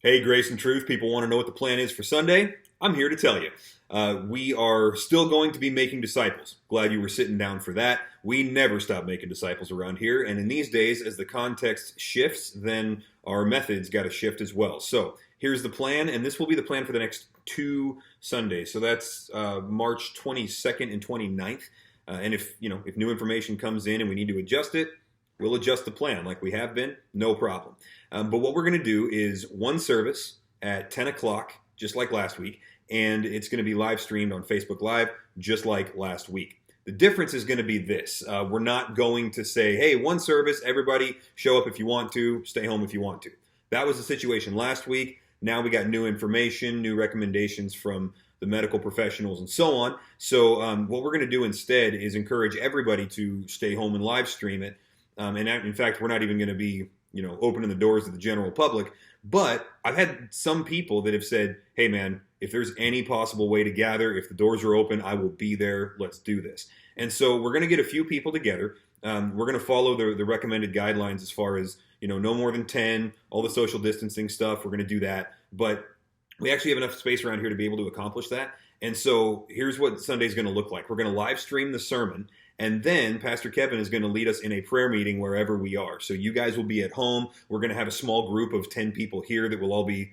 Hey, Grace and Truth, people want to know what the plan is for Sunday? I'm here to tell you. We are still going to be making disciples. Glad you were sitting down for that. We never stop making disciples around here, and in these days, as the context shifts, then our methods got to shift as well. So here's the plan, and this will be the plan for the next 2 Sundays. So that's March 22nd and 29th. And if new information comes in and we need to adjust it, we'll adjust the plan like we have been, no problem. But what we're going to do is one service at 10 o'clock, just like last week, and it's going to be live streamed on Facebook Live, just like last week. The difference is going to be this. We're not going to say, hey, one service, everybody show up if you want to, stay home if you want to. That was the situation last week. Now we got new information, new recommendations from the medical professionals and so on. So what we're going to do instead is encourage everybody to stay home and live stream it. And in fact, we're not even going to be, opening the doors to the general public. But I've had some people that have said, hey, man, if there's any possible way to gather, if the doors are open, I will be there. Let's do this. And so we're going to get a few people together. We're going to follow the recommended guidelines as far as, no more than 10, all the social distancing stuff. We're going to do that. But we actually have enough space around here to be able to accomplish that. And so here's what Sunday's going to look like. We're going to live stream the sermon. And then Pastor Kevin is going to lead us in a prayer meeting wherever we are. So you guys will be at home. We're going to have a small group of 10 people here that will all be,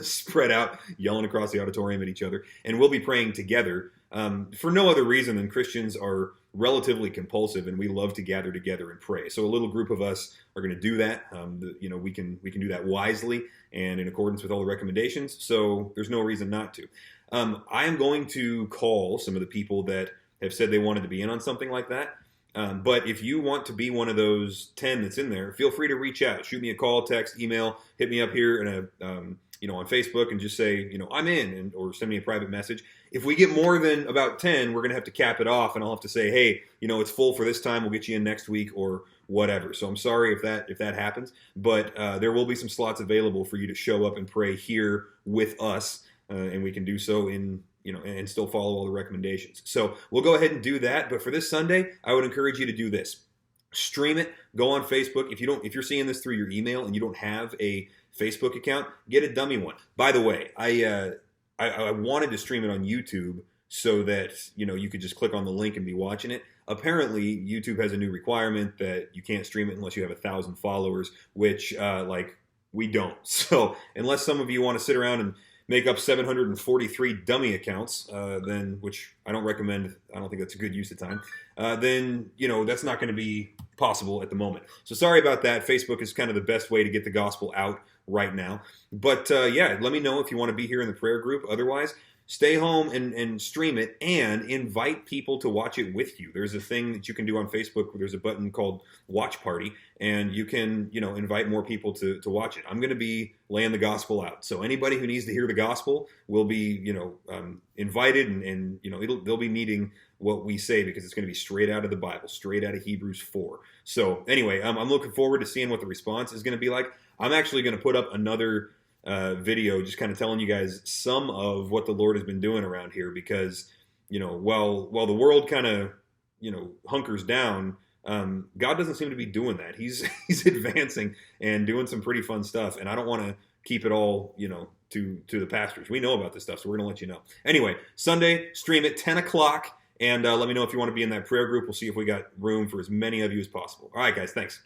spread out, yelling across the auditorium at each other. And we'll be praying together for no other reason than Christians are relatively compulsive and we love to gather together and pray. So a little group of us are going to do that. We can do that wisely and in accordance with all the recommendations. So there's no reason not to. I am going to call some of the people that have said they wanted to be in on something like that. But if you want to be one of those 10 that's in there, feel free to reach out. Shoot me a call, text, email, hit me up here on Facebook and just say, I'm in, or send me a private message. If we get more than about 10, we're going to have to cap it off, and I'll have to say, hey, it's full for this time. We'll get you in next week or whatever. So I'm sorry if that happens, but there will be some slots available for you to show up and pray here with us, and we can do so in and still follow all the recommendations. So we'll go ahead and do that. But for this Sunday, I would encourage you to do this. Stream it. Go on Facebook. If you're seeing this through your email and you don't have a Facebook account, get a dummy one. By the way, I wanted to stream it on YouTube so that you could just click on the link and be watching it. Apparently, YouTube has a new requirement that you can't stream it unless you have 1,000 followers, which we don't. So unless some of you want to sit around and make up 743 dummy accounts, then, which I don't recommend, I don't think that's a good use of time, then, that's not going to be possible at the moment. So sorry about that. Facebook is kind of the best way to get the gospel out right now. But let me know if you want to be here in the prayer group. Otherwise, stay home and stream it and invite people to watch it with you. There's a thing that you can do on Facebook where there's a button called Watch Party, and you can, invite more people to watch it. I'm going to be laying the gospel out. So anybody who needs to hear the gospel will be, invited and they'll be needing what we say because it's going to be straight out of the Bible, straight out of Hebrews 4. So anyway, I'm looking forward to seeing what the response is going to be like. I'm actually going to put up another video just kind of telling you guys some of what the Lord has been doing around here because, while the world kind of, hunkers down, God doesn't seem to be doing that. He's advancing and doing some pretty fun stuff. And I don't want to keep it all, to the pastors. We know about this stuff, so we're going to let you know. Anyway, Sunday, stream at 10 o'clock. And let me know if you want to be in that prayer group. We'll see if we got room for as many of you as possible. All right, guys, thanks.